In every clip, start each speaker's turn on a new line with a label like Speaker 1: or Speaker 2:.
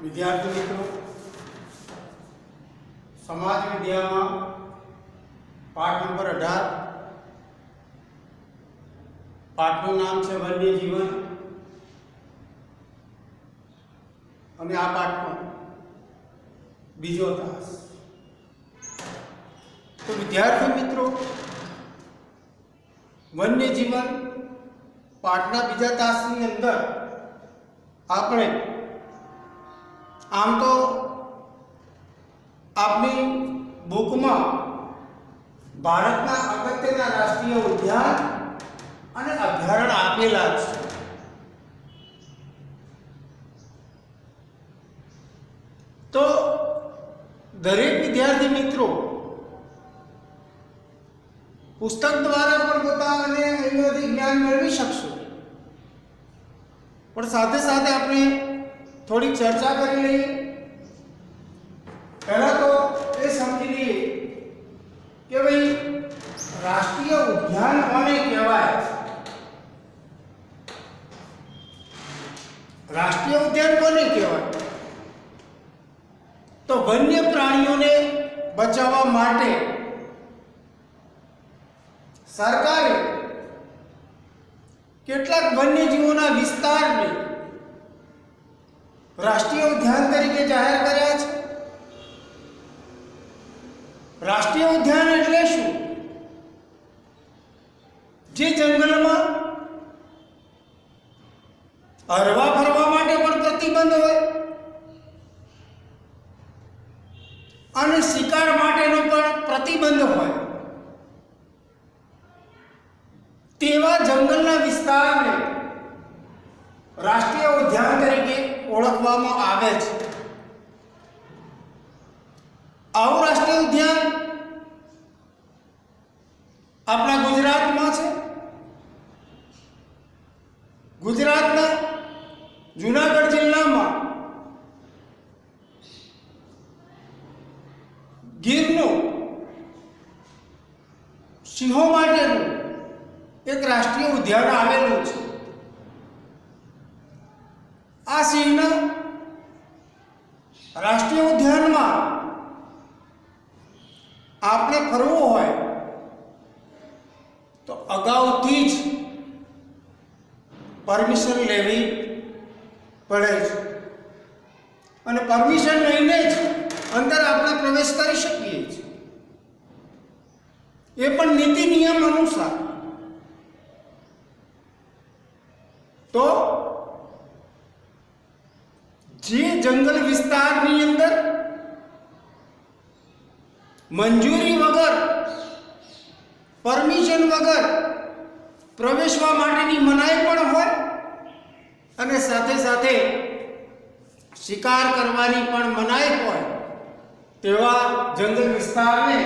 Speaker 1: विद्यार्थी मित्रों, समाज विद्या में पाठ नंबर 18 पाठનું નામ છે વન્ય જીવન અને આ પાઠનો બીજો તાસ। તો વિદ્યાર્થી મિત્રો, વન્ય જીવન પાઠના બીજા તાસની અંદર આપણે આમ તો આપણી બુકમાં ભારતના અગત્યના રાષ્ટ્રીય ઉદ્યાન અને અભયારણ્ય આપેલા છે। તો દરેક વિદ્યાર્થી મિત્રો પુસ્તક દ્વારા પણ પોતાને અહીંયાથી જ્ઞાન મેળવી શકશો, પણ સાથે સાથે આપણે થોડી ચર્ચા કરી લઈએ। પહેલા તો એ સમજી લઈએ કે ભાઈ રાષ્ટ્રીય ઉદ્યાન કોને કહેવાય। રાષ્ટ્રીય ઉદ્યાન કોને કહેવાય? તો વન્ય પ્રાણીઓને બચાવવા માટે સરકારે કેટલાક વન્યજીવોના વિસ્તારને રાષ્ટ્રીય ઉદ્યાન તરીકે જાહેર કર્યા છે। રાષ્ટ્રીય ઉદ્યાન એટલે શું? જે જંગલમાં હરવા ફરવા માટે પણ પ્રતિબંધ હોય અને શિકાર માટેનો પણ પ્રતિબંધ હોય, તેવા જંગલના વિસ્તારને રાષ્ટ્રીય ઉદ્યાન તરીકે ઓળખવામાં આવે છે। આવું રાષ્ટ્રીય ઉદ્યાન આપણા ગુજરાતમાં છે। ગુજરાતના જૂનાગઢ જિલ્લામાં ગીરનું સિંહો માટેનું એક રાષ્ટ્રીય ઉદ્યાન આવેલું છે। આ સિંહના રાષ્ટ્રીય ઉદ્યાનમાં આપણે ફરવું હોય તો અગાઉથી જ પરમિશન લેવી પડે છે અને પરમિશન લઈને જ અંદર આપણે પ્રવેશ કરી શકીએ છીએ, એ પણ નીતિ નિયમ અનુસાર। તો જે જંગલ વિસ્તારની અંદર મંજૂરી વગર, પરમિશન વગર પ્રવેશવા માટેની મનાઈ પણ હોય અને સાથે સાથે શિકાર કરવાની પણ મનાઈ હોય, તેવા જંગલ વિસ્તારને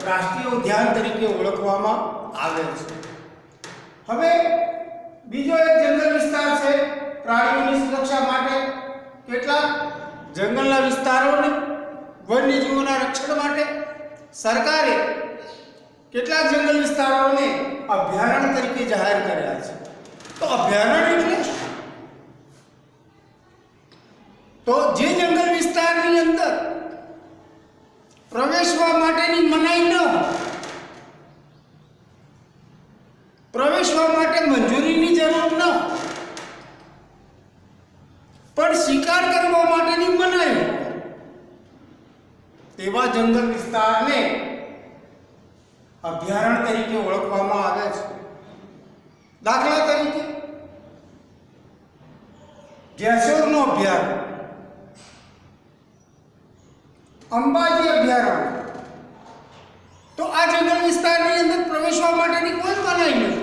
Speaker 1: રાષ્ટ્રીય ઉદ્યાન તરીકે ઓળખવામાં આવે છે। હવે બીજો એક જંગલ વિસ્તાર છે પ્રાણીઓની સુરક્ષા માટે। કેટલાક જંગલના વિસ્તારોને વન્યજીવોના રક્ષણ માટે સરકારે કેટલાક જંગલ વિસ્તારોને અભયારણ્ય તરીકે જાહેર કર્યા છે। તો અભયારણ્ય એટલે શું? તો જે જંગલ વિસ્તારની અંદર પ્રવેશવા માટેની મનાઈ ન હોય, પ્રવેશવા માટે મંજૂરીની જરૂર ન હોય, પણ શિકાર કરવા માટેની મનાઈ હોય, તેવા જંગલ વિસ્તારને અભયારણ્ય તરીકે ઓળખવામાં આવે છે। દાખલા તરીકે જેસોરનો અભયારણ્ય, અંબાજી અભયારણ્ય, તો આ જંગલ વિસ્તારની અંદર પ્રવેશવા માટેની કોઈ મનાઈ નથી,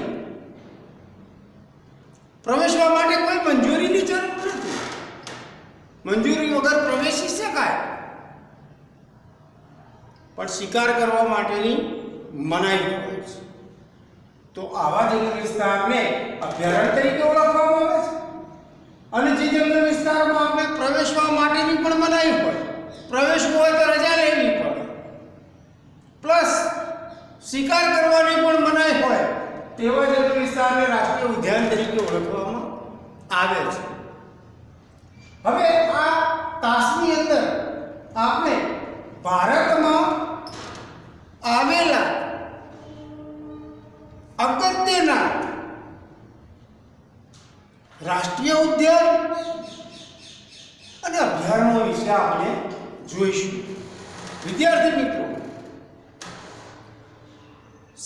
Speaker 1: પ્રવેશવા માટે કોઈ મંજૂરીની જરૂર નથી, મંજૂરી વગર પ્રવેશી શકાય, પણ શિકાર કરવા માટેની મનાઈ હોય છે। તો આવા જંગલ વિસ્તારને અભયારણ્ય તરીકે ઓળખવામાં આવે છે। અને જે જંગલ વિસ્તારમાં આપણે પ્રવેશવા માટેની પણ મનાઈ હોય, પ્રવેશવું હોય તો રજા લેવી પડે, પ્લસ શિકાર કરવાની પણ મનાઈ હોય, તેવા જંગલ વિસ્તારને રાષ્ટ્રીય ઉદ્યાન તરીકે ઓળખવામાં આવે છે। હવે આ તાસની અંદર આપણે ભારતમાં આવેલા અગત્યના રાષ્ટ્રીય ઉદ્યાન અને અભયારણ્યો વિશે આપણે જોઈશું. વિદ્યાર્થી મિત્રો,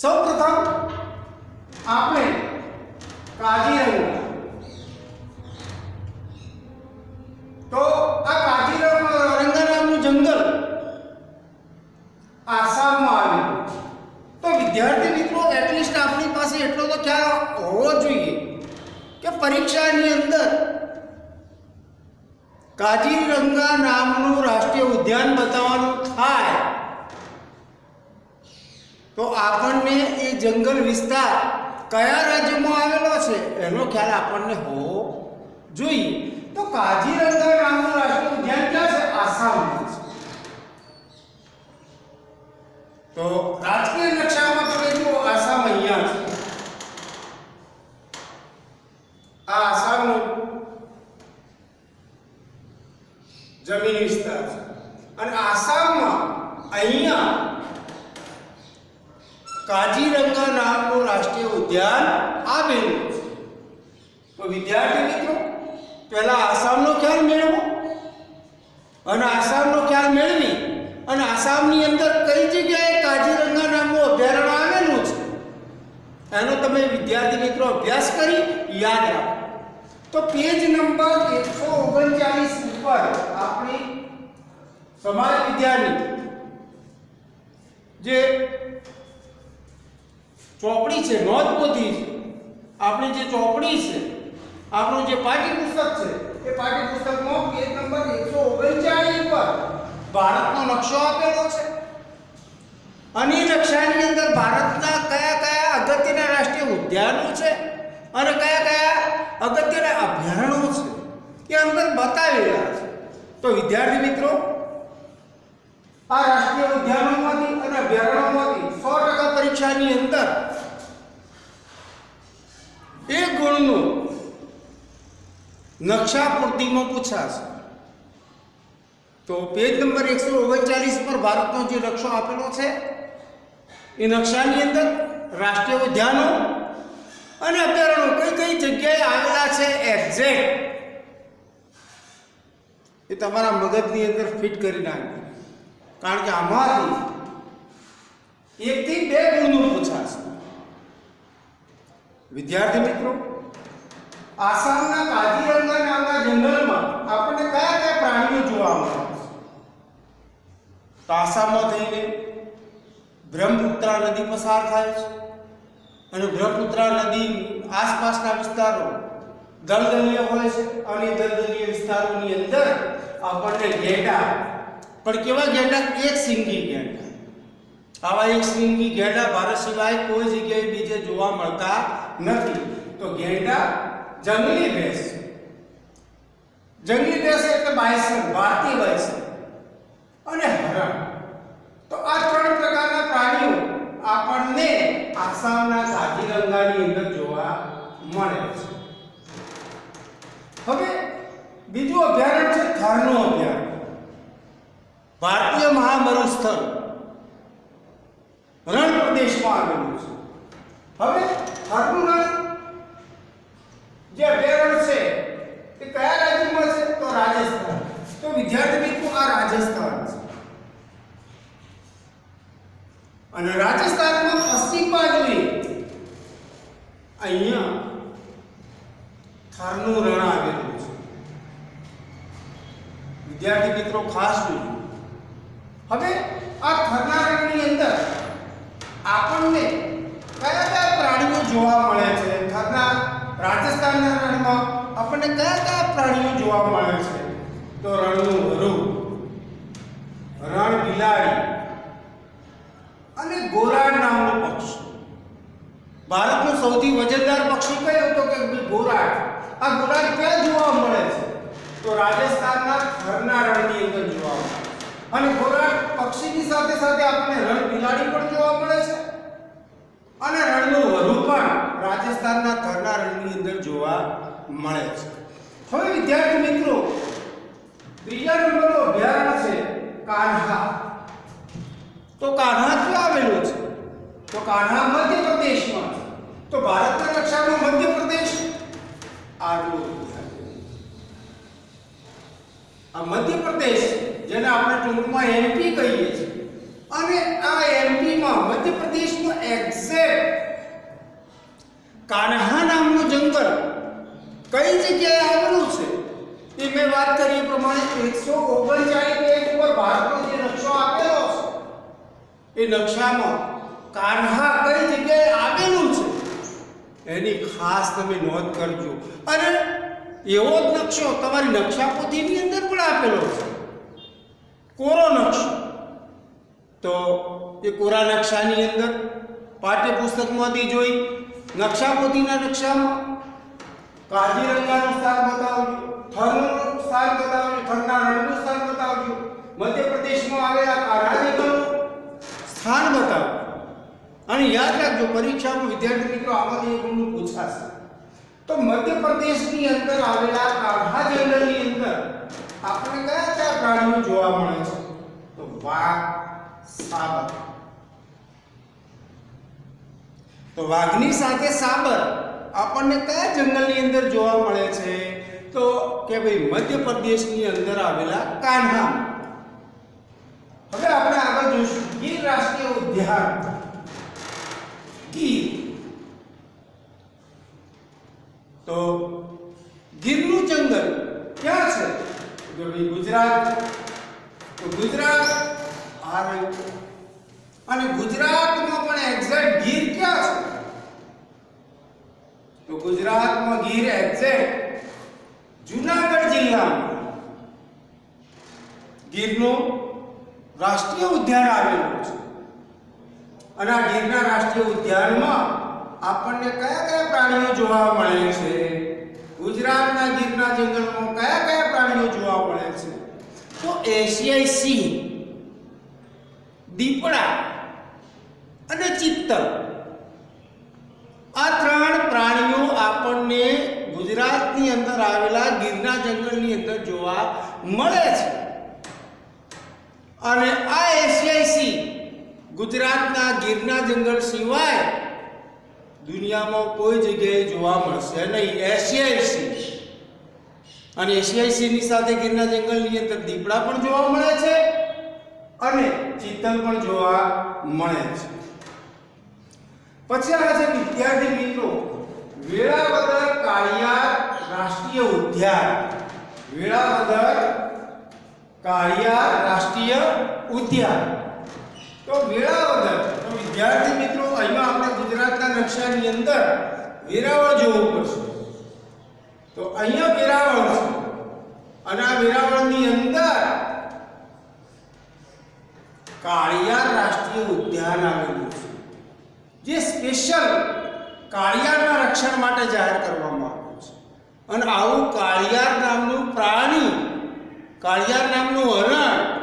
Speaker 1: સૌપ્રથમ આપણે કાજીરંગા, તો આ કાજીરંગા નામનું જંગલ આસામમાં આવેલું. તો વિદ્યાર્થી મિત્રો, એટલીસ્ટ આપણી પાસે એટલો તો ખ્યાલ હોવો જોઈએ કે પરીક્ષાની અંદર કાજીરંગા નામનું રાષ્ટ્રીય ઉદ્યાન બતાવવાનું થાય તો આપણને એ જંગલ વિસ્તાર કયા રાજ્યમાં આવેલો છે એનો ખ્યાલ આપણને હોવો જોઈએ. તો કાજીરંગા નામનું રાષ્ટ્રીય ઉદ્યાન ક્યાં છે? આસામમાં છે. તો રાજકીય નકશામાં તમે જુઓ, આસામ અહીંયા છે. આ આસામનો જમીન વિસ્તાર છે અને આસામમાં અહીંયા કાજીરંગા નામનું રાષ્ટ્રીય ઉદ્યાન આવેલું છે. તો વિદ્યાર્થી મિત્રો, પહેલા આસામનો ખ્યાલ મેળવો અને આસામનો ખ્યાલ મેળવી અને આસામની અંદર કઈ જગ્યાએ કાજીરંગા નામનું અભયારણ્ય આવેલું છે એનો તમે વિદ્યાર્થી મિત્રો અભ્યાસ કરી યાદ રાખો. તો પેજ નંબર 139 ઉપર આપણી સમાજ વિદ્યાની જે ચોપડી છે, નોંધપોથી છે, આપણી જે ચોપડી છે, આપણું જે પાઠ્યપુસ્તક છે, એ પાઠ્યપુસ્તકમાં પેજ નંબર 139 પર ભારતનો નકશો આપેલો છે અને એ નકશાની અંદર ભારતના કયા કયા અગત્યના રાષ્ટ્રીય ઉદ્યાનો છે અને કયા કયા અગત્યના અભયારણ્યો છે એ અંદર બતાવી રહ્યા છે. તો વિદ્યાર્થી મિત્રો, આ રાષ્ટ્રીય ઉદ્યાનોમાંથી અને અભયારણ્યોમાંથી 100% પરીક્ષાની અંદર 1 ગુણનું નકશા પૂર્તિમાં પૂછાશે. તો પેજ નંબર 139 પર ભારતનો જે નકશો આપેલો છે એ નકશાની અંદર રાષ્ટ્રીય ઉદ્યાનો અને અભયારણ્યો કઈ કઈ જગ્યાએ આવેલા છે એક્ઝેક્ટ એ તમારા મગજની અંદર ફિટ કરી નાખજો. કારણ કે આમાંથી 1 થી 2 ગુણનું પૂછાશે. વિદ્યાર્થી મિત્રો, આસામના કાજીરંગા નામના જંગલમાં આપણને કયા કયા પ્રાણીઓ જોવા મળે છે? તો આસામમાં થઈને બ્રહ્મપુત્રા નદી પસાર થાય છે અને બ્રહ્મપુત્રા નદી આસપાસના વિસ્તારો દલદલીય હોય છે અને દલદલીય વિસ્તારોની અંદર આપણને ગેંડા, પણ કેવા ગેંડા? એક સિંગી ગેંડા. આવા એક સિંગી ગેંડા ભારત સિવાય કોઈ જગ્યાએ બીજે જોવા મળતા નથી. તો ગેંડા, જંગલી ભેંસ, જંગલી ભેંસ એટલે બાયસન, ભારતીય બાયસન અને હરણ. તો આ 3 પ્રકારના પ્રાણીઓ આપણને આસામના કાજીરંગાની અંદર જોવા મળે છે. હવે બીજું અભયારણ્ય છે થરનું અભયારણ્ય. ભારતીય મહામરુસ્થળ રણ પ્રદેશમાં આવેલું છે. હવે થરનું રણ જે અભયારણ્ય છે એ કયા રાજ્યમાં છે? તો રાજસ્થાન. તો વિદ્યાર્થી મિત્રો, આ રાજસ્થાન છે અને રાજસ્થાનમાં પશ્ચિમ બાજુએ અહીંયા થરનું રણ આવેલું છે. વિદ્યાર્થી મિત્રો ખાસ જોજો. હવે આ થરના રણની અંદર આપણને કયા કયા પ્રાણીઓ જોવા મળે છે? થરના રાજસ્થાનના રણમાં આપણને કયા કયા પ્રાણીઓ જોવા મળે છે? તો રણનું વરુ, રણ બિલાડી અને ગોરાડ નામનું પક્ષી. ભારતનું સૌથી વજનદાર પક્ષી કયું? તો કે ગોરાડ. આ ગોરાડ ક્યાં જોવા મળે છે? તો રાજસ્થાનના થરના રણની અંદર જોવા મળે છે. અને ગોરાડ પક્ષીની સાથે સાથે આપણને રણ બિલાડી પણ જોવા મળે છે અને રણનું વરુ પણ રાજસ્થાનના થરના રણની અંદર જોવા મળે છે. હવે વિદ્યાર્થી મિત્રો, ત્રીજા નંબરનું અભયારણ્ય છે કાન્હા. તો કાન્હા ક્યાં આવેલું છે? તો કાન્હા મધ્યપ્રદેશમાં છે. તો ભારતના નકશામાં મધ્યપ્રદેશ આવેલું છે. આ મધ્યપ્રદેશ જેને આપણે ટૂંકમાં એમપી કહીએ છીએ, અને આ એમપીમાં મધ્યપ્રદેશમાં એક્ઝેક્ટ કાન્હા નામનું જંગલ કઈ જગ્યાએ આવેલું છે એ મેં વાત કરી એ પ્રમાણે 139 પેજ ઉપર ભારતનો જે નકશો આપેલો છે એ નકશામાં કાન્હા કઈ જગ્યાએ આવેલું છે એની ખાસ તમે નોંધ કરજો. અને એવો જ નકશો તમારી નકશા પોથીની અંદર પણ આપેલો છે, કોરો નકશો. તો એ કોરા નકશાની અંદર પાઠ્યપુસ્તકમાંથી જોઈ નકશા પોથીના નકશામાં કાજીરંગાનું સ્થાન બતાવ્યું, થરનું સ્થાન બતાવ્યું, થરના રણનું સ્થાન બતાવ્યું, મધ્યપ્રદેશમાં આવેલા કાન્હા જંગલનું સ્થાન બતાવ્યું. અને યાદ રાખજો, પરીક્ષામાં વિદ્યાર્થી મિત્રો આમાંથી એક ઊંડું પૂછાશે. તો મધ્યપ્રદેશની અંદર આવેલા કાન્હા જંગલની અંદર આપણે કયા કયા પ્રાણીઓ જોવા મળે છે? તો વાઘ, સાબર. તો વાઘની સાથે સાબર આપણને કયા જંગલની અંદર જોવા મળે છે? તો કે ભાઈ મધ્યપ્રદેશની અંદર આવેલા કાન્હા. હવે આપણે આગળ જોઈશું ગીર રાષ્ટ્રીય ઉદ્યાન. ગીર. તો ગીરનું જંગલ ક્યાં છે? તો ભાઈ ગુજરાત. તો ગુજરાત આ રહ્યું. અને ગુજરાતમાં પણ એક્ઝેક્ટ ગીર ક્યાં છે? તો ગુજરાતમાં ગીર એક્ઝેક્ટ જૂનાગઢ જિલ્લામાં ગીરનું રાષ્ટ્રીય ઉદ્યાન આવેલું છે. અને આ ગીરના રાષ્ટ્રીય ઉદ્યાનમાં આપણને કયા કયા પ્રાણીઓ જોવા મળે છે? ગુજરાતના ગીરના જંગલમાં કયા કયા પ્રાણીઓ જોવા મળે છે? તો એશિયાઈ સિંહ, દીપડા અને ચિત્તલ, આ ત્રણ પ્રાણીઓ આપણને ગુજરાતની અંદર આવેલા ગીરના જંગલની અંદર જોવા મળે છે. અને આ એશિયાઈ સિંહ ગુજરાતના ગીરના જંગલ સિવાય દુનિયામાં કોઈ જગ્યાએ જોવા મળશે નહીં. એશિયાઈ સિંહ. અને એશિયાઈ સિંહની સાથે ગીરના જંગલની અંદર દીપડા પણ જોવા મળે છે અને ચિત્તલ પણ જોવા મળે છે. પછી આવે છે વિદ્યાર્થી મિત્રો વેળાવદર કાળિયાર રાષ્ટ્રીય ઉદ્યાન. વેળાવદર કાળિયાર રાષ્ટ્રીય ઉદ્યાન. તો વેળાવદર, તો વિદ્યાર્થી મિત્રો અહીંયા આપણે ગુજરાતના નકશાની અંદર વેરાવળ જોવું પડશે. તો અહીંયા વેરાવળ છે અને આ વેરાવળની અંદર કાળિયાર રાષ્ટ્રીય ઉદ્યાન આવેલું છે, જે સ્પેશિયલ કાળિયારના રક્ષણ માટે જાહેર કરવામાં આવ્યું છે. અને આવું કાળિયાર નામનું પ્રાણી, કાળિયાર નામનું હરણ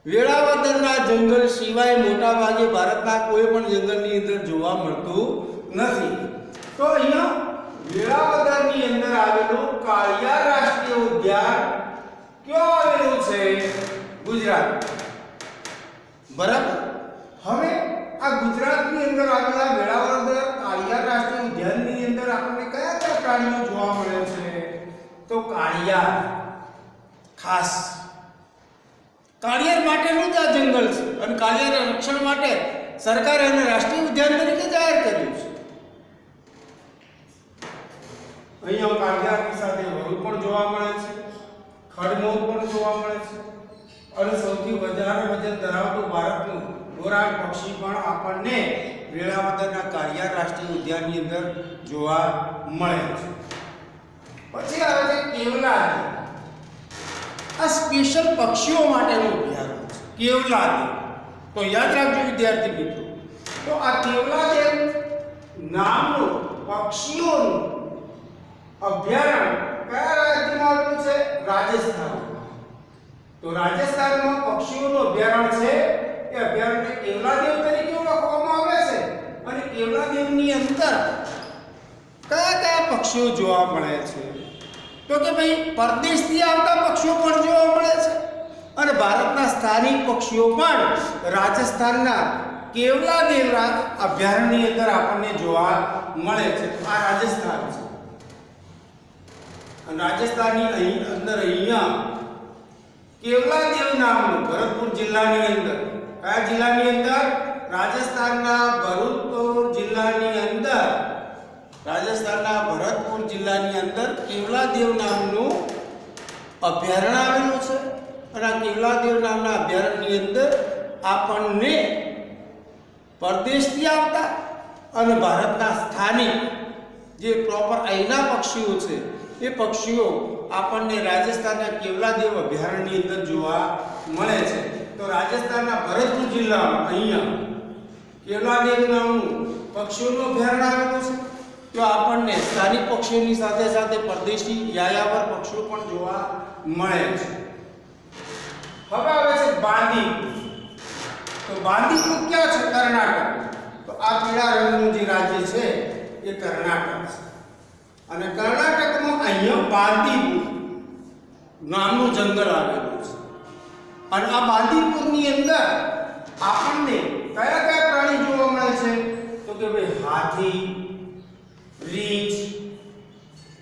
Speaker 1: વેળાવદરના જંગલ સિવાય મોટા ભાગે ભારતના કોઈ પણ જંગલની અંદર જોવા મળતું નથી. તો અહીંયા વેળાવદરની અંદર આવેલું કાળિયાર રાષ્ટ્રીય ઉદ્યાન ક્યાં આવેલું છે? ગુજરાત. બરાબર. હવે આ ગુજરાતની અંદર આવેલા વેળાવદર કાળિયાર રાષ્ટ્રીય ઉદ્યાનની અંદર આપણને કયા કયા પ્રાણીઓ જોવા મળે છે? તો કાળિયાર. ખાસ કાળિયાર માટેનું જ આ જંગલ છે અને કાળિયાર રક્ષણ માટે સરકારે એને રાષ્ટ્રીય ઉદ્યાન તરીકે જાહેર કર્યું છે. અહીંયા કાળિયારની સાથે વરુ પણ જોવા મળે છે, ખડમોર પણ જોવા મળે છે અને સૌથી વધારે વજન ધરાવતું ભારતનું ઘોરાડ પક્ષી પણ આપણને વેળાવદરના કાળિયાર રાષ્ટ્રીય ઉદ્યાનની અંદર જોવા મળે છે. પછી આવે છે કેવલાદેવ. આ સ્પેશિયલ પક્ષીઓ માટેનું અભયારણ્ય છે કેવલાદેવ. તો યાદ રાખજો વિદ્યાર્થી મિત્રો, તો આ કેવલાદેવ નામનું પક્ષીઓનું અભયારણ્ય કયા રાજ્યમાં આવેલું છે? રાજસ્થાન. તો રાજસ્થાનમાં પક્ષીઓનું અભયારણ્ય છે. એ અભયારણ્ય કેવલાદેવ તરીકે ઓળખવામાં આવે છે. અને કેવલાદેવની અંદર કયા કયા પક્ષીઓ જોવા મળે છે? તો કે ભાઈ પરદેશથી આવતા પક્ષીઓ પણ જોવા મળે છે અને ભારતના સ્થાનિક પક્ષીઓ પણ રાજસ્થાનના કેવલાદેવ અભયારણ્યની અંદર આપણને જોવા મળે છે. આ રાજસ્થાન છે અને રાજસ્થાનની અંદર અહીંયા કેવલાદેવ નામનું ભરતપુર જિલ્લાની અંદર, કયા જિલ્લાની અંદર? રાજસ્થાનના ભરતપુર જિલ્લાની અંદર, રાજસ્થાનના ભરતપુર જિલ્લાની અંદર કેવલાદેવ નામનું અભયારણ્ય આવેલું છે અને આ કેવલાદેવ નામના અભયારણ્યની અંદર આપણને પરદેશથી આવતા અને ભારતના સ્થાનિક જે પ્રોપર અહીંના પક્ષીઓ છે એ પક્ષીઓ આપણને રાજસ્થાનના કેવલાદેવ અભયારણ્યની અંદર જોવા મળે છે. તો રાજસ્થાનના ભરતપુર જિલ્લામાં અહીંયા કેવલાદેવ નામનું પક્ષીઓનું અભયારણ્ય આવેલું છે. તો આપણને સ્થાનિક પક્ષીઓની સાથે સાથે પરદેશી યાયાવર પક્ષીઓ પણ જોવા મળે છે. હવે આવે છે બાંદીપુર. તો બાંદીપુર ક્યાં છે? કર્ણાટક. તો આ પીળા રંગનું જે રાજ્ય છે એ કર્ણાટક છે અને કર્ણાટકમાં અહીંયા બાંદીપુર નામનું જંગલ આવેલું છે અને આ બાંદીપુરની અંદર આપણને કયા કયા પ્રાણી જોવા મળે છે? તો કે ભાઈ હાથી, રીંછ,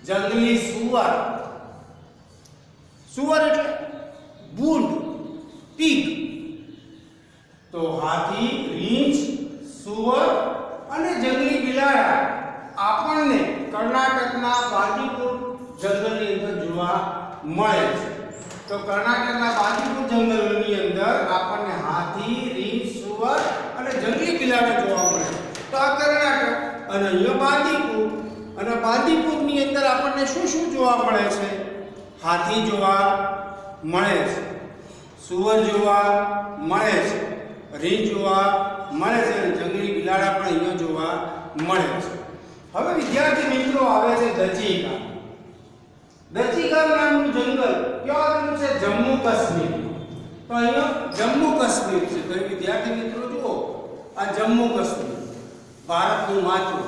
Speaker 1: જંગલી સુવર, સુવર એટલે બૂંદ, પીગ. તો હાથી, રીંછ, સુવર અને જંગલી બિલાડા આપણને કર્ણાટકના બાંદીપુર જંગલની અંદર જોવા મળે છે. તો કર્ણાટકના બાંદીપુર જંગલની અંદર આપણને હાથી, રીંછ, સુવર અને જંગલી બિલાડા જોવા મળે. તો આ કર્ણાટક અને અહીંયા બાંદીપુર અને બાંદીપુરની અંદર આપણને શું શું જોવા મળે છે? હાથી જોવા મળે છે, સુવર જોવા મળે છે, રીંછ જોવા મળે છે અને જંગલી બિલાડા પણ અહીંયા જોવા મળે છે. હવે વિદ્યાર્થી મિત્રો આવે છે દચી ગામ. દચી ગામ નામનું જંગલ ક્યાં આવેલું છે? જમ્મુ કાશ્મીર. તો અહીંયા જમ્મુ કાશ્મીર છે. તો વિદ્યાર્થી મિત્રો જુઓ, આ જમ્મુ કાશ્મીર ભારતનું માથું.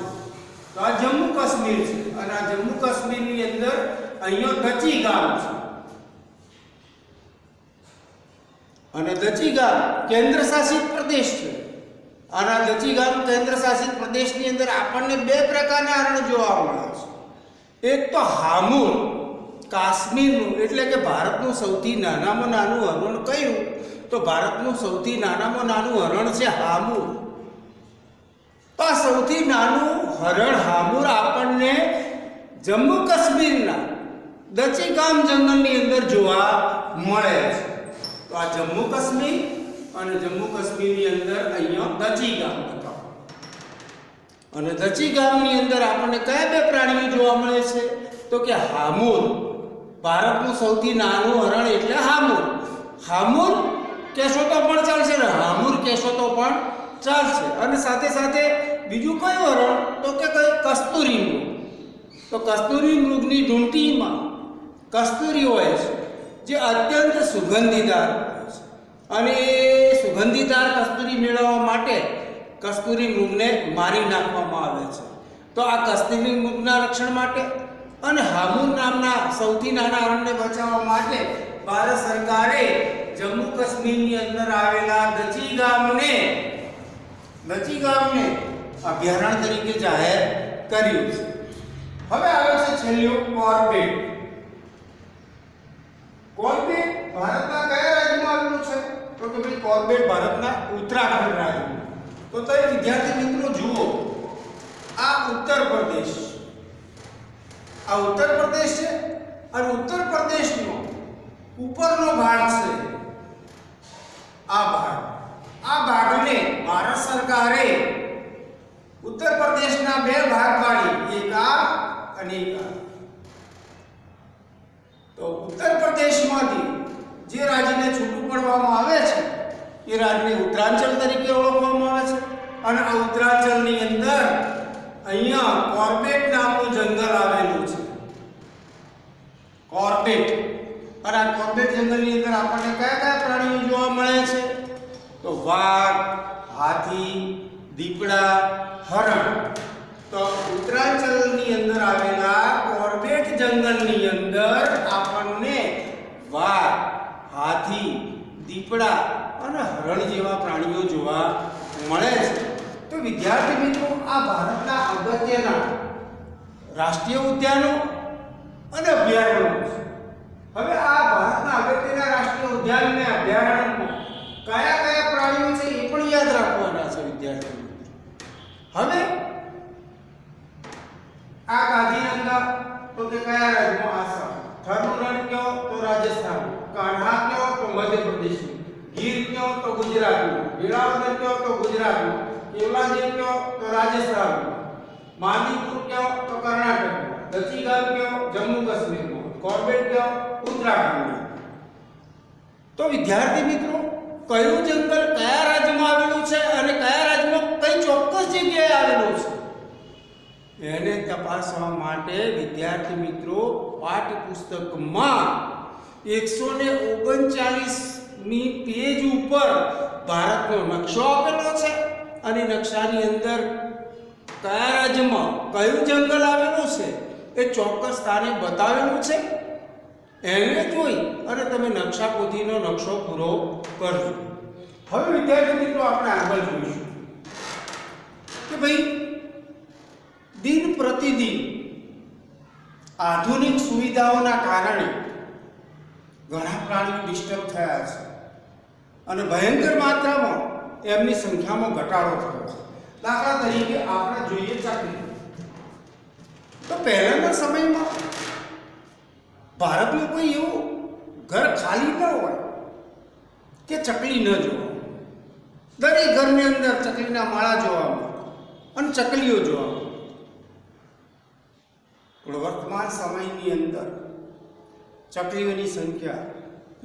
Speaker 1: તો આ જમ્મુ કાશ્મીર છે અને આ જમ્મુ કાશ્મીરની અંદર અહીંયા દચી ગામ છે અને દચી ગામ કેન્દ્ર શાસિત પ્રદેશ છે અને આ દચી ગામ કેન્દ્ર શાસિત પ્રદેશની અંદર આપણને બે પ્રકારના હરણ જોવા મળે છે. એક તો હામુર, કાશ્મીરનું એટલે કે ભારતનું સૌથી નાનામાં નાનું હરણ કયું? તો ભારતનું સૌથી નાનામાં નાનું હરણ છે હામુર. તો આ સૌથી નાનું હરણ હામુર આપણને જમ્મુ કાશ્મીરના દચી ગામ જંગલની અંદર જોવા મળે છે. તો આ જમ્મુ કાશ્મીર અને જમ્મુ કાશ્મીરની અંદર અહીંયા દચી ગામ હતા અને દચી ગામની અંદર આપણને કયા બે પ્રાણીઓ જોવા મળે છે? તો કે હામુર, ભારતનું સૌથી નાનું હરણ એટલે હામુર. હામુર કહેશો તો પણ ચાલશે ને હામુર કહેશો તો પણ ચાલશે. અને સાથે સાથે બીજું કયું હરણ? તો કે કસ્તુરી મૃગ. તો કસ્તુરી મૃગની ઢૂંઢીમાં કસ્તુરી હોય છે જે અત્યંત સુગંધીદાર હોય છે અને એ સુગંધીદાર કસ્તુરી મેળવવા માટે કસ્તુરી મૃગને મારી નાખવામાં આવે છે. તો આ કસ્તુરી મૃગના રક્ષણ માટે અને હામુર નામના સૌથી નાના હરણને બચાવવા માટે ભારત સરકારે જમ્મુ કાશ્મીરની અંદર આવેલા દચી ગામને અભયારણ્ય તરીકે જાહેર કર્યું છે. હવે આવે છે છેલ્લું કોર્બેટ. કોર્બેટ ભારતના કયા રાજ્યમાં આવેલું છે? તો કે ભાઈ કોર્બેટ ભારતના ઉત્તરાખંડ રાજ્યમાં. તો તમે વિદ્યાર્થી મિત્રો જુઓ, આ ઉત્તર પ્રદેશ છે અને ઉત્તર પ્રદેશનો ઉપરનો ભાગ છે આ ભાગને ભારત સરકારે ઉત્તર પ્રદેશના બે ભાગ પાડી, એક આ અને એક આ. તો ઉત્તર પ્રદેશમાંથી જે રાજ્યને છૂટું પડવામાં આવે છે એ રાજ્યને ઉત્તરાંચલ તરીકે ઓળખવામાં આવે છે અને આ ઉત્તરાંચલની અંદર અહીંયા કોર્બેટ નામનું જંગલ આવેલું છે. કોર્બેટ અને આ કોર્બેટ જંગલની અંદર આપણને કયા કયા પ્રાણીઓ જોવા મળે છે? તો વાઘ, હાથી, દીપડા, હરણ. તો ઉત્તરાંચલની અંદર આવેલા કોર્બેટ જંગલની અંદર આપણને વાઘ, હાથી, દીપડા અને હરણ જેવા પ્રાણીઓ જોવા મળે છે. તો વિદ્યાર્થી મિત્રો, આ ભારતના અગત્યના રાષ્ટ્રીય ઉદ્યાનો અને અભયારણ્યો છે. હવે આ ભારતના અગત્યના રાષ્ટ્રીય ઉદ્યાન અને અભયારણ્યમાં કયા કયા પ્રાણીઓ છે એ પણ યાદ રાખવાના છે વિદ્યાર્થી મિત્રો. હવે આ ગાંધીનગર તો તે કયા રાજ્યમાં? આસામ. થરનું રણ કયો? તો રાજસ્થાન. કાન્હા કયો? તો મધ્યપ્રદેશ. ગીર કયો? તો ગુજરાતનું. વેળાવદર કયો? તો ગુજરાતનું. કેવલાદેવ કયો? તો રાજસ્થાન. માંદીપુર કયો? તો કર્ણાટક. દચીગામ કયો? જમ્મુ કાશ્મીરમાં. કોર્બેટ કયો? ઉત્તરાખંડ. તો વિદ્યાર્થી મિત્રો, કયું જંગલ કયા રાજ્યમાં આવેલું છે અને કયા રાજ્યમાં કઈ ચોક્કસ જગ્યાએ આવેલું છે એને તપાસવા માટે વિદ્યાર્થી મિત્રો પાઠ્યપુસ્તકમાં 139મી પેજ ઉપર ભારતનો નકશો આપેલો છે અને નકશાની અંદર કયા રાજ્યમાં કયું જંગલ આવેલું છે એ ચોક્કસ સ્થાને બતાવેલું છે. એને જોઈ અને તમે નકશા પોથીનો નકશો પૂરો કરજો. હવે વિદ્યાર્થી મિત્રો, આપણે આગળ જોઈશું કે ભાઈ દિન પ્રતિદિન આધુનિક સુવિધાઓના કારણે ઘણા પ્રાણીઓ ડિસ્ટર્બ થયા છે અને ભયંકર માત્રામાં એમની સંખ્યામાં ઘટાડો થયો છે. દાખલા તરીકે આપણે જોઈએ ચકલી. તો પહેલાના સમયમાં ભારતનું કોઈ એવું ઘર ખાલી ન હોય કે ચકલી ન જોવા. દરેક ઘરની અંદર ચકલીના માળા જોવા મળે અને ચકલીઓ જોવા મળે. પણ વર્તમાન સમયની અંદર ચકલીઓની સંખ્યા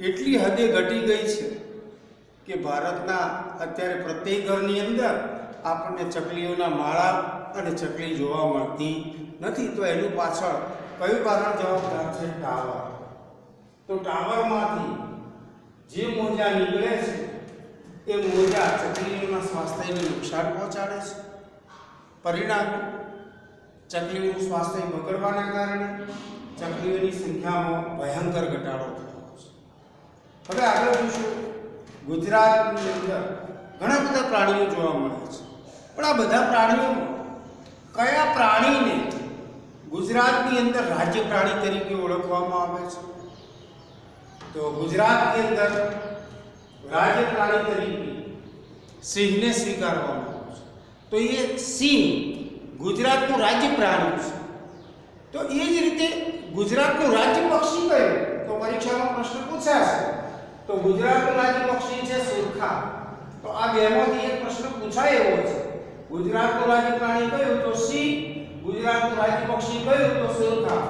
Speaker 1: એટલી હદે ઘટી ગઈ છે કે ભારતના અત્યારે પ્રત્યેક ઘરની અંદર આપણને ચકલીઓના માળા અને ચકલી જોવા મળતી નથી. તો એનું પાછળ કયું કારણ જવાબદાર છે? ટાવર. તો ટાવરમાંથી જે મોજા નીકળે છે એ મોજા ચકલીઓના સ્વાસ્થ્યને નુકસાન પહોંચાડે છે. પરિણામે ચકલીઓનું સ્વાસ્થ્ય બગડવાના કારણે ચકલીઓની સંખ્યામાં ભયંકર ઘટાડો થયો છે. હવે આગળ જોઈશું. ગુજરાતની અંદર ઘણા બધા પ્રાણીઓ જોવા મળે છે, પણ આ બધા પ્રાણીઓમાં કયા પ્રાણીને ગુજરાતની અંદર રાજ્ય પ્રાણી તરીકે ઓળખવામાં આવે છે? તો ગુજરાતની અંદર રાજ્ય પ્રાણી તરીકે સિંહને સ્વીકારવામાં આવે છે. તો એ સિંહ ગુજરાતનું રાજ્ય પ્રાણી છે. તો એ જ રીતે ગુજરાતનું રાજ્ય પક્ષી કયું? તો પરીક્ષામાં પ્રશ્ન પૂછાશે. તો ગુજરાતનું રાજ્ય પક્ષી છે સુરખા. તો આ બેમાંથી એક પ્રશ્ન પૂછાય એવો છે. ગુજરાતનું રાજ્ય પ્રાણી કયું? તો સિંહ. ગુજરાતનું રાજ્ય પક્ષી કયું? તો સુરખા.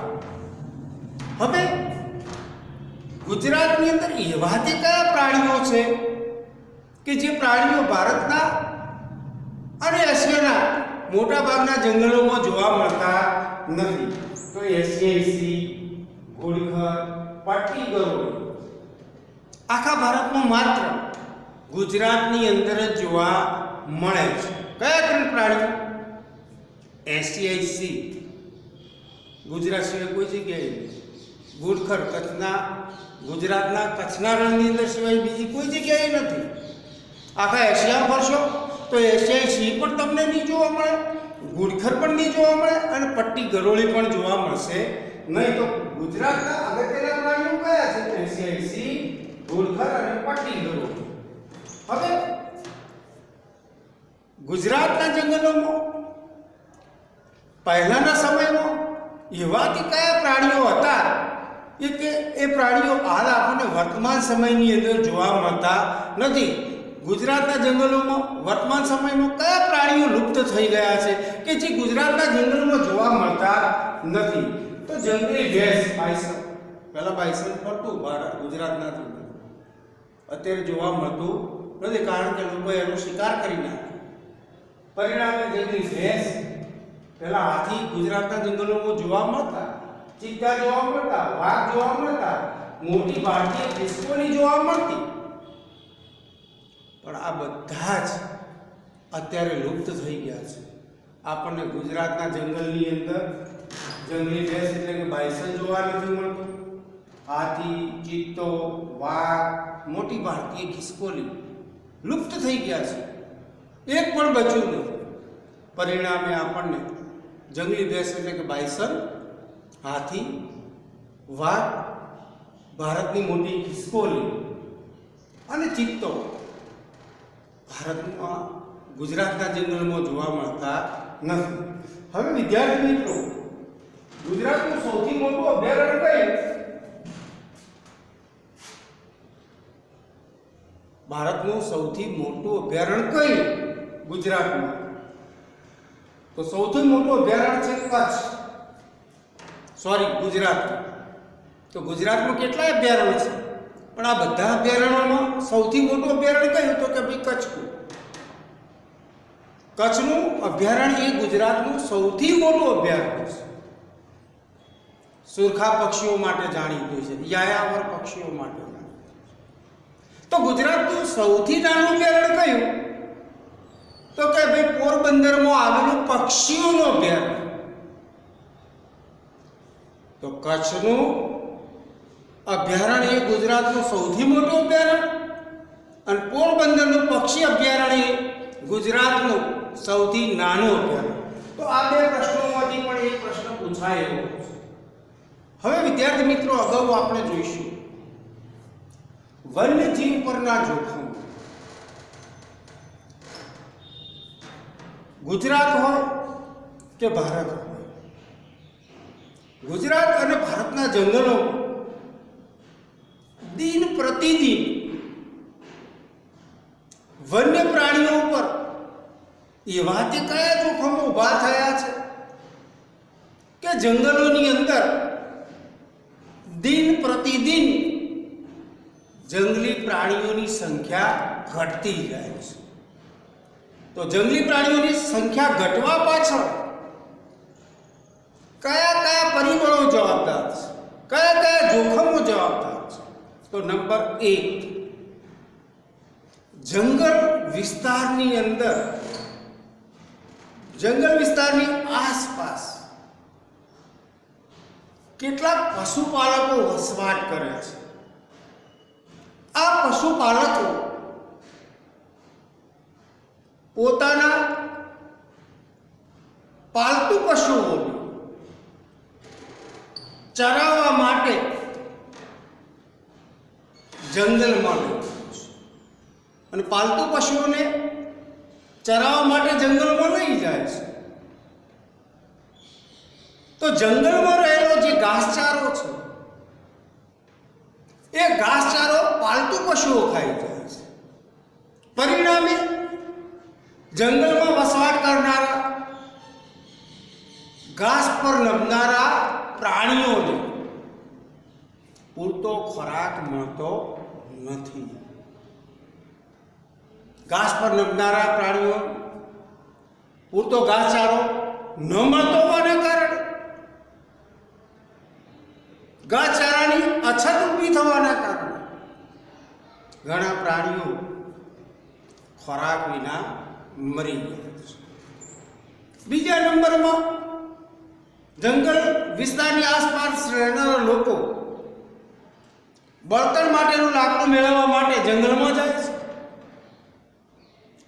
Speaker 1: હવે ગુજરાતની અંદર એવા તે કયા પ્રાણીઓ છે કે જે પ્રાણીઓ ભારતના અને એશિયાના મોટા ભાગના જંગલોમાં જોવા મળતા નથી? તો એશિયાઈ સિંહ, ઘોડખર, પાટી ગરુડ આખા ભારતમાં માત્ર ગુજરાતની અંદર જ જોવા મળે છે. કયા ત્રણ પ્રાણીઓ? એશિયાઈ સિંહ ગુજરાત સિવાય કોઈ જગ્યાએ નહીં. ઘોડખર ગુજરાતના કચ્છના રણની અંદર સિવાય બીજી કોઈ જગ્યાએ નથી. આખા એશિયા ફરશો તો એશિયાઈ સિંહ પણ તમને નહીં જોવા મળે, ઘોડખર પણ નહીં જોવા મળે અને પટ્ટી ગરોળી પણ જોવા મળશે નહીં. તો ગુજરાતના અગત્યના પ્રાણીઓ કયા છે? એશિયાઈ સિંહ, ઘોડખર અને પટ્ટી ગરોળી. હવે ગુજરાતના જંગલોમાં પહેલાના સમયમાં એવા કે કયા પ્રાણીઓ હતા કે એ પ્રાણીઓ હાલ આપણને વર્તમાન સમયની અંદર જોવા મળતા નથી? ગુજરાતના જંગલોમાં વર્તમાન સમયમાં કયા પ્રાણીઓ લુપ્ત થઈ ગયા છે કે જે ગુજરાતના જંગલોમાં જોવા મળતા નથી? તો જંગલી ભેંસ, બાયસન. પહેલા બાયસન ફરતું ગુજરાતના જંગલોમાં, અત્યારે જોવા મળતું નથી કારણ કે લોકો એનો શિકાર કરી નાખે. પરિણામે જંગલી ભેંસ, પહેલા હાથી ગુજરાતના જંગલોમાં જોવા મળતા, ચિત્તા જોવા મળતા, વાઘ જોવા મળતા, મોટી ભારતીય ખિસકોલી જોવા મળતી. પણ આ બધા જ અત્યારે લુપ્ત થઈ ગયા છે. આપણને ગુજરાતના જંગલની અંદર જંગલી ભેંસ એટલે કે બાયસન જોવા નથી મળતું. હાથી, ચિત્તો, વાઘ, મોટી ભારતીય ખિસકોલી લુપ્ત થઈ ગયા છે, એક પણ બચ્યું નથી. પરિણામે આપણને જંગલી ભેંસ એટલે કે બાયસન, હાથી, વાઘ, ભારતની મોટી ખિસકોલી અને ચિત્તો ભારતમાં ગુજરાતના જંગલમાં જોવા મળતા નથી. હવે વિદ્યાર્થી મિત્રો, ગુજરાતનું સૌથી મોટું અભયારણ્ય કયું? ભારતનું સૌથી મોટું અભયારણ્ય કયું ગુજરાતમાં? તો સૌથી મોટું અભયારણ્ય છે કચ્છ. સોરી, ગુજરાત. તો ગુજરાતમાં કેટલા અભયારણ્ય છે? પણ આ બધા અભયારણ્યોમાં સૌથી મોટું અભયારણ્ય કયું? તો કે ભાઈ કચ્છનું. કચ્છનું અભયારણ્ય એ ગુજરાતનું સૌથી મોટું અભયારણ્ય છે. સુરખા પક્ષીઓ માટે જાણીતું છે, યાયાવર પક્ષીઓ માટે જાણીતું છે. તો ગુજરાતનું સૌથી નાનું અભયારણ્ય કયું? તો કે ભાઈ પોરબંદરમાં આવેલું પક્ષીઓનું અભયારણ્ય. તો કચ્છનું અભયારણ્ય એ ગુજરાતનું સૌથી મોટું અભયારણ્ય અને પોરબંદરનું પક્ષી અભયારણ્ય ગુજરાતનું સૌથી નાનું અભયારણ્ય. તો આ બે પ્રશ્નોમાંથી પણ એક પ્રશ્ન પૂછાય એવો છે. હવે વિદ્યાર્થી મિત્રો, અગાઉ આપણે જોઈશું વન્યજીવ પરના જોખમ. ગુજરાત હોય કે ભારત હોય, ગુજરાત અને ભારતના જંગલો દિન પ્રતિદિન વન્ય પ્રાણીઓ પર એવા તે કયા જોખમો ઊભા થયા છે કે જંગલોની અંદર દિન પ્રતિદિન જંગલી પ્રાણીઓની સંખ્યા ઘટતી જાય છે. તો જંગલી પ્રાણીઓની સંખ્યા ઘટવા પાછળ કયા કયા પરિબળો જવાબદાર છે, કયા કયા જોખમો જવાબદાર છે? તો નંબર 1, જંગલ વિસ્તારની અંદર, જંગલ વિસ્તારની આસપાસ કેટલાક પશુપાલકો વસવાટ કરે છે. આ પશુપાલકો પોતાના પાલતુ પશુઓને ચરાવવા માટે જંગલમાં લઈ જાય છે અને પાલતુ પશુઓને ચરાવવા માટે જંગલમાં લઈ જાય છે. તો જંગલમાં રહેલો જે ઘાસચારો છે એ ઘાસચારો પાલતુ પશુઓ ખાઈ જાય છે. પરિણામે જંગલમાં વસવાટ કરનારા, ઘાસ પર નમનારા પ્રાણીઓને પૂરતો ખોરાક મળતો નથી. ઘાસ પર નમનારા પ્રાણીઓ પૂરતો ઘાસચારો ન મળતો હોવાના કારણે, ઘાસચારાની અછત ઊભી થવાના કારણે ઘણા પ્રાણીઓ ખોરાક વિના મરી ગયા છે. બીજા નંબરમાં, જંગલ વિસ્તારની આસપાસ રહેનારા લોકો બળતણ માટેનું લાકડું મેળવવા માટે જંગલમાં જાય છે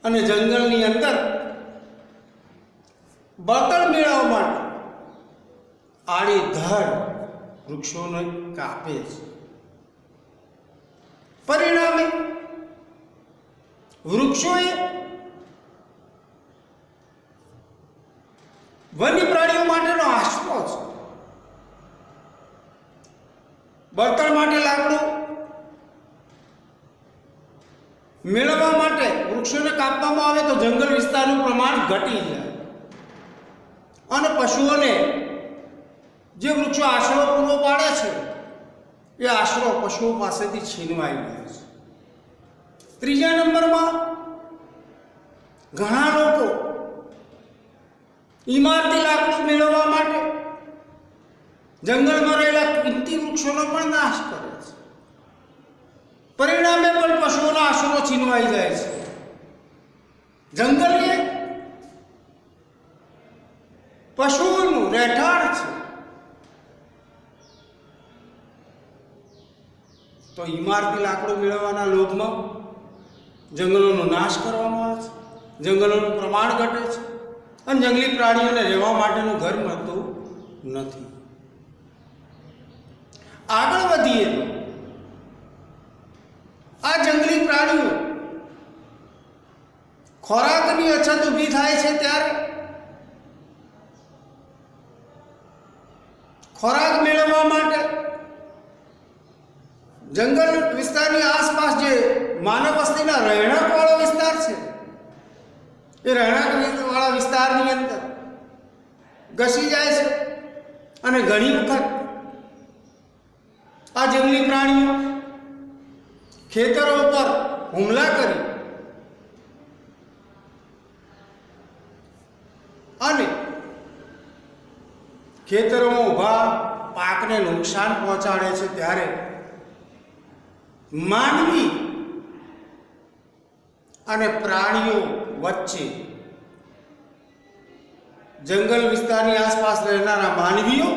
Speaker 1: અને જંગલની અંદર બળતણ મેળવવા માટે આડેધડ વૃક્ષોને કાપે છે. પરિણામે વૃક્ષોએ વન્ય પ્રાણીઓ માટેનો આશરો છે. બળતણ માટે લાકડું મેળવવા માટે વૃક્ષોને કાપવામાં આવે તો જંગલ વિસ્તારનું પ્રમાણ ઘટી જાય અને પશુઓને જે વૃક્ષો આશરો પૂરો પાડે છે એ આશરો પશુઓ પાસેથી છીનવાઈ જાય છે. ત્રીજા નંબરમાં, ઘણા લોકો ઇમારતી લાકડું મેળવવા માટે જંગલમાં રહેલા કિંમતી વૃક્ષોનો પણ નાશ કરે છે. પરિણામે પણ પશુઓનો આશરો છીનવાઈ જાય છે. જંગલ એ પશુઓનું રહેઠાણ છે, તો ઇમારતી લાકડું મેળવવાના લોભમાં જંગલોનો નાશ કરવામાં આવે છે, જંગલોનું પ્રમાણ ઘટે છે અને જંગલી પ્રાણીઓને રહેવા માટેનું ઘર મળતું નથી. આગળ વધીએ તો આ જંગલી પ્રાણીઓ ખોરાકની અછત ઊભી થાય છે ત્યારે ખોરાક મેળવવા માટે જંગલ વિસ્તારની આસપાસ જે માનવ વસ્તીના રહેણાંક વાળો વિસ્તાર છે એ રહેણાંક વાળા વિસ્તારની અંદર ઘસી જાય છે અને ઘણી વખત આ જંગલી પ્રાણીઓ ખેતરો પર હુમલા કરી અને ખેતરોમાં ઊભા પાકને નુકસાન પહોંચાડે છે. ત્યારે માનવી અને પ્રાણીઓ વચ્ચે, જંગલ વિસ્તારની આસપાસ રહેનારા માનવીઓ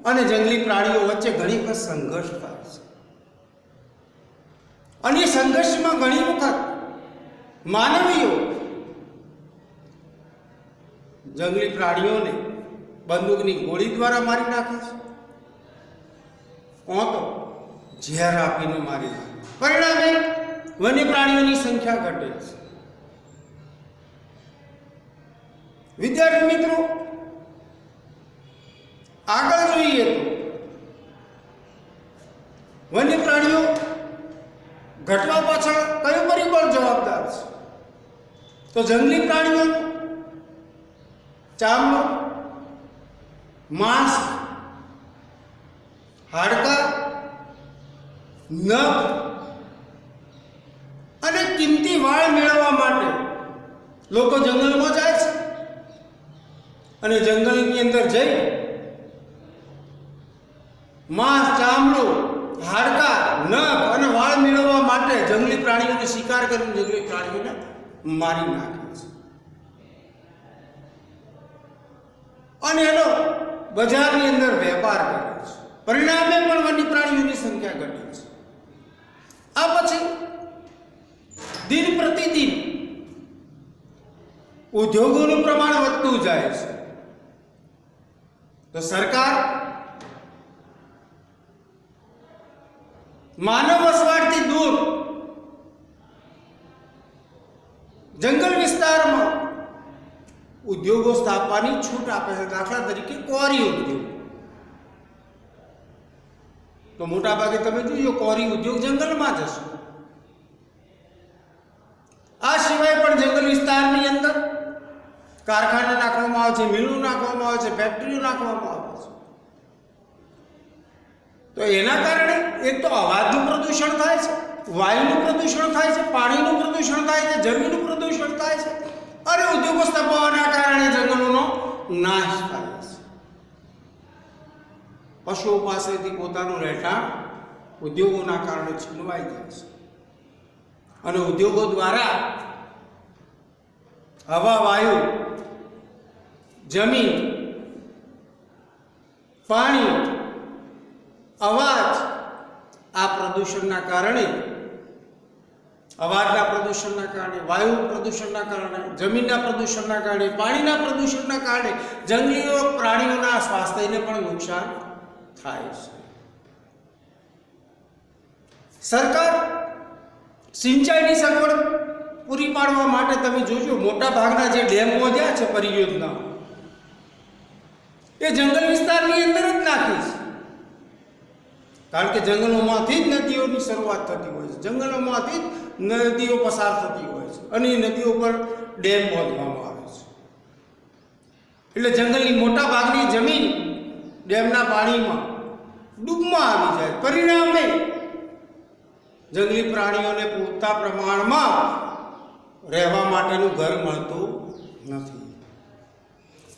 Speaker 1: અને જંગલી પ્રાણીઓ વચ્ચે ઘણી વખત સંઘર્ષ થાય છે. અને એ સંઘર્ષમાં ઘણી વખત માનવીઓ જંગલી પ્રાણીઓને બંદૂકની ગોળી દ્વારા મારી નાખે છે, તો ઝેર આપીને મારી નાખે. પરિણામે વન્ય પ્રાણીઓની સંખ્યા ઘટે છે. વિદ્યાર્થી મિત્રો, આગળ જોઈએ તો વન્ય પ્રાણીઓ ઘટવા પાછળ કયું પરિબળ જવાબદાર છે? તો જંગલી પ્રાણીઓ ચામડું, માંસ, હાડકાં, નખ અને કિંમતી વાળ મેળવવા માટે લોકો જંગલમાં જાય છે અને જંગલની અંદર જઈ માંસ, ચામડું, હાડકાં, નખ અને વાળ મેળવવા માટે જંગલી પ્રાણીઓનો શિકાર કરીને જંગલી પ્રાણીઓને મારી નાખે છે અને એનો બજારની અંદર વેપાર કરે છે. પરિણામે પણ વન્ય પ્રાણીઓની સંખ્યા ઘટે છે. આ પછી દિન પ્રતિદિન ઉદ્યોગોનું પ્રમાણ વધતું જાય છે. તો સરકાર માનવ વસવાટથી દૂર જંગલ વિસ્તારમાં ઉદ્યોગો સ્થાપવાની છૂટ આપે છે. દાખલા તરીકે કોરી ઉદ્યોગ. તો મોટા ભાગે તમે જોજો કોરી ઉદ્યોગ જંગલમાં જ હશે. આ સિવાય પણ જંગલ વિસ્તારની અંદર કારખાના નાખવામાં આવે છે, મિલો નાખવામાં આવે છે, ફેક્ટરીઓ નાખવામાં આવે છે. તો એના કારણે એક તો અવાજનું પ્રદૂષણ થાય છે, વાયુનું પ્રદૂષણ થાય છે, પાણીનું પ્રદૂષણ થાય છે, જમીનનું પ્રદૂષણ થાય છે અને ઉદ્યોગો સ્થાપવાના કારણે જંગલોનો નાશ થાય છે. પશુઓ પાસેથી પોતાનું રહેઠાણ ઉદ્યોગોના કારણે છીનવાઈ જાય છે અને ઉદ્યોગો દ્વારા હવા, વાયુ, જમીન, પાણી, અવાજ, આ પ્રદૂષણના કારણે, અવાજના પ્રદૂષણના કારણે, વાયુ પ્રદૂષણના કારણે, જમીનના પ્રદૂષણના કારણે, પાણીના પ્રદૂષણના કારણે જંગલીઓ પ્રાણીઓના સ્વાસ્થ્યને પણ નુકસાન થાય છે. સરકાર સિંચાઈની સગવડ પૂરી પાડવા માટે તમે જોજો મોટા ભાગના જે ડેમ વધ્યા છે પરિયોજના એ જંગલ વિસ્તારની અંદર જ નાખી છે. કારણ કે જંગલોમાંથી જ નદીઓની શરૂઆત થતી હોય છે, જંગલોમાંથી જ નદીઓ પસાર થતી હોય છે અને એ નદીઓ પર ડેમ બાંધવામાં આવે છે. એટલે જંગલની મોટા ભાગની જમીન ડેમના પાણીમાં ડૂબમાં આવી જાય. પરિણામે જંગલી પ્રાણીઓને પૂરતા પ્રમાણમાં રહેવા માટેનું ઘર મળતું નથી.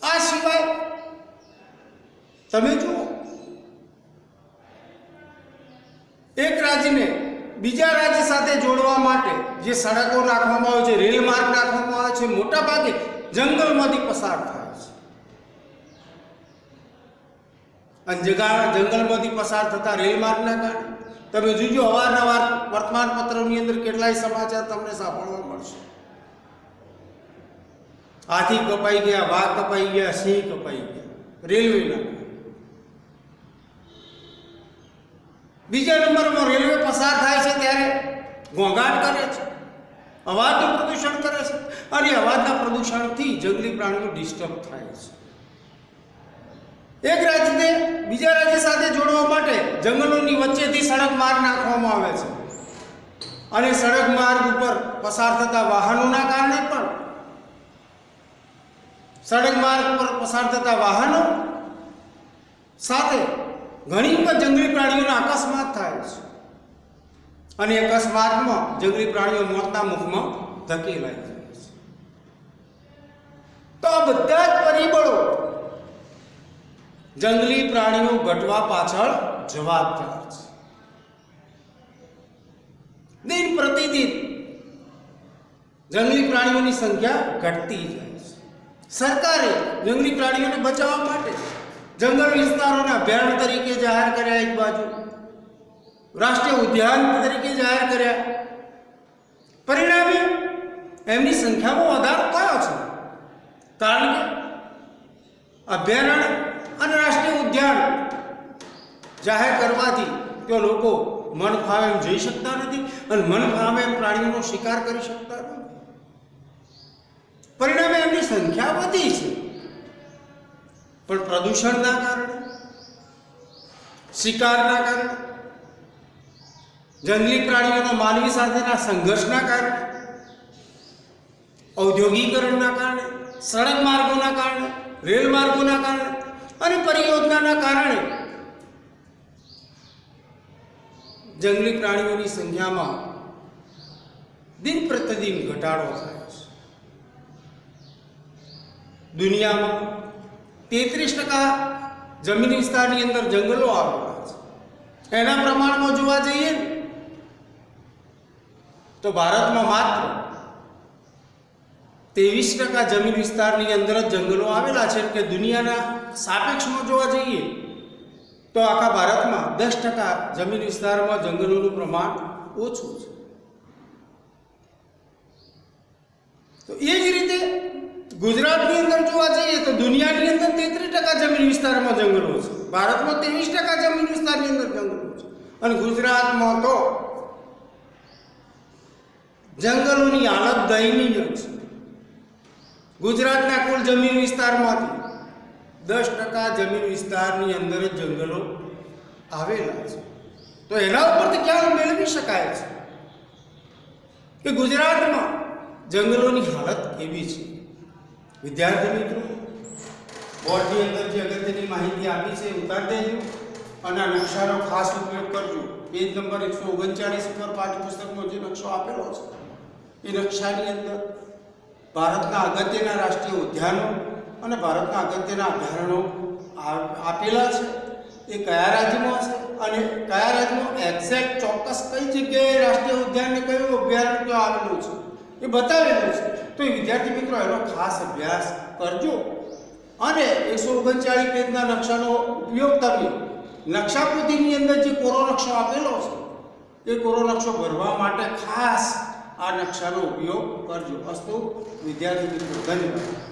Speaker 1: આ સિવાય તમે જુઓ, એક રાજ્યને બીજા રાજ્ય સાથે જોડવા માટે જે સડકો નાખવામાં આવે છે, રેલ માર્ગ નાખવામાં આવે છે, મોટા ભાગે જંગલમાંથી પસાર થાય છે. અને જંગલમાંથી પસાર થતા રેલ માર્ગના કારણે તમે જોજો અવારનવાર વર્તમાનપત્રોની અંદર કેટલાય સમાચાર તમને સાંભળવા મળશે. હાથી કપાઈ ગયા, વાઘ કપાઈ ગયા, સિંહ કપાઈ ગયા રેલવેના. બીજા નંબરમાં રેલવે પસાર થાય છે ત્યારે ઘોંઘાટ કરે છે, અવાજનું પ્રદૂષણ કરે છે, અને અવાજના પ્રદૂષણથી જંગલી પ્રાણીઓ ડિસ્ટર્બ થાય છે. એક રાજ્યને બીજા રાજ્ય સાથે જોડવા માટે જંગલોની વચ્ચેથી સડક માર્ગ નાખવામાં આવે છે, અને સડક માર્ગ ઉપર પસાર થતા વાહનોના કારણે પણ સડક માર્ગ પર પસાર થતા વાહનો સાથે ઘણી વખત જંગલી પ્રાણીઓના અકસ્માત થાય છે, અને અકસ્માતમાં જંગલી પ્રાણીઓ મોતના મુખમાં ધકેલાઈ જાય છે. તો આ બધા જ પરિબળો જંગલી પ્રાણીઓ ઘટવા પાછળ જવાબદાર છે. દિન પ્રતિદિન જંગલી પ્રાણીઓની સંખ્યા ઘટતી જાય છે. સરકારે જંગલી પ્રાણીઓને બચાવવા માટે જંગલ વિસ્તારોને અભયારણ્ય તરીકે જાહેર કર્યા, એક બાજુ રાષ્ટ્રીય ઉદ્યાન તરીકે જાહેર કર્યા. પરિણામે એમની સંખ્યામાં વધારો થયો છે, કારણ કે અભયારણ્ય અને રાષ્ટ્રીય ઉદ્યાન જાહેર કરવાથી તો લોકો મન ફાવે એમ જઈ શકતા નથી, અને મન ફાવે એમ પ્રાણીઓનો શિકાર કરી શકતા નથી. પરિણામે એમની સંખ્યા વધી છે, પણ પ્રદૂષણના કારણે, શિકારના કારણે, જંગલી પ્રાણીઓના માનવી સાથેના સંઘર્ષના કારણે, ઔદ્યોગિકરણના કારણે, સડક માર્ગોના કારણે, રેલ માર્ગોના કારણે અને પરિયોજનાના કારણે જંગલી પ્રાણીઓની સંખ્યામાં દિન પ્રતિદિન ઘટાડો થાય છે. દુનિયામાં 33% જમીન વિસ્તારની અંદર જંગલો આવેલા છે. એના પ્રમાણમાં જોવા જઈએ તો ભારતમાં માત્ર 23% જમીન વિસ્તારની અંદર જ જંગલો આવેલા છે. કે દુનિયાના સાપેક્ષમાં જોવા જઈએ તો આખા ભારતમાં 10% જમીન વિસ્તારમાં જંગલોનું પ્રમાણ ઓછું છે. તો એ જ રીતે ગુજરાતની અંદર જોવા જઈએ તો દુનિયાની અંદર 33% જમીન વિસ્તારમાં જંગલો છે, ભારતમાં 23% જમીન વિસ્તારની અંદર જંગલો છે, અને ગુજરાતમાં તો જંગલોની હાલત દયનીય છે. ગુજરાતના કુલ જમીન વિસ્તારમાંથી 10% જમીન વિસ્તારની અંદર જ જંગલો આવેલા છે. તો એના ઉપરથી ખ્યાલ મેળવી શકાય છે કે ગુજરાતમાં જંગલોની હાલત કેવી છે. વિદ્યાર્થી મિત્રો, બોર્ડની અંદર જે અગત્યની માહિતી આપી છે ઉતાર દેજો, અને આ નકશાનો ખાસ ઉપયોગ કરજો. પેજ નંબર 139 પર પાઠ્યપુસ્તકમાં જે નકશો આપેલો છે એ નકશાની અંદર ભારતના અગત્યના રાષ્ટ્રીય ઉદ્યાનો અને ભારતના અગત્યના અભયારણ્યો આપેલા છે. એ કયા રાજ્યમાં છે અને કયા રાજ્યમાં એક્ઝેક્ટ ચોક્કસ કઈ જગ્યાએ રાષ્ટ્રીય ઉદ્યાન ને કયું અભયારણ્ય આવેલું છે એ બતાવેલું છે. તો એ વિદ્યાર્થી મિત્રો એનો ખાસ અભ્યાસ કરજો, અને 139 પેજના નકશાનો ઉપયોગ તમે નકશાકૃતિની અંદર જે કોરો નકશો આપેલો છે એ કોરો નકશો ભરવા માટે ખાસ આ નકશાનો ઉપયોગ કરજો. અસ્તુ વિદ્યાર્થી મિત્રો, ધન્યવાદ.